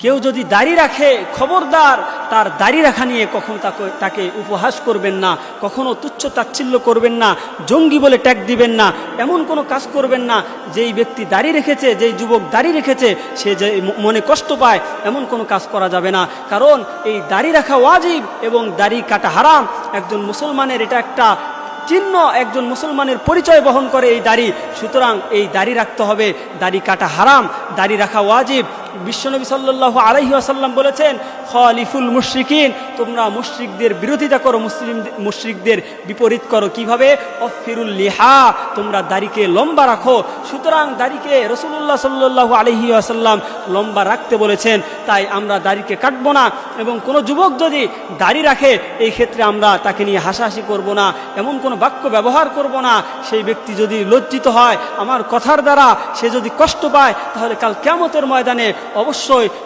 কেউ যদি দাড়ি রাখে খবরদার তার দাড়ি রাখা নিয়ে কখনো তাকে উপহাস করবেন না, কখনো তুচ্ছ তাচ্ছিল্য করবেন না, জঙ্গি বলে ট্যাগ দিবেন না, এমন কোনো কাজ করবেন না। যেই ব্যক্তি দাড়ি রেখেছে, যেই যুবক দাড়ি রেখেছে, সে যে মনে কষ্ট পায় এমন কোনো কাজ করা যাবে না। কারণ এই দাড়ি রাখা ওয়াজিব এবং দাড়ি কাটা হারাম। একজন মুসলমানের এটা একটা চিহ্ন, একজন মুসলমানের পরিচয় বহন করে এই দাড়ি। সুতরাং এই দাড়ি রাখতে হবে, দাড়ি কাটা হারাম, দাড়ি রাখা ওয়াজিব। বিশ্বনবী সাল্লাল্লাহু আলাইহি ওয়াসাল্লাম বলেছেন, খালিফুল মুশরিকিন, তোমরা মুশরিকদের বিরোধিতা করো, মুশরিকদের বিপরীত করো। কিভাবে? অফিরুল লিহা, তোমরা দাড়িকে লম্বা রাখো। সুতরাং দাড়িকে রাসূলুল্লাহ সাল্লাল্লাহু আলাইহি ওয়াসাল্লাম লম্বা রাখতে বলেছেন, তাই আমরা দাড়িকে কাটবো না। এবং কোনো যুবক যদি দাড়ি রাখে, এই ক্ষেত্রে আমরা তাকে নিয়ে হাসাহাসি করব না, এমন কোনো বাক্য ব্যবহার করব না। সেই ব্যক্তি যদি লজ্জিত হয় আমার কথার দ্বারা, সে যদি কষ্ট পায়, তাহলে কাল কিয়ামতের ময়দানে অবশ্যই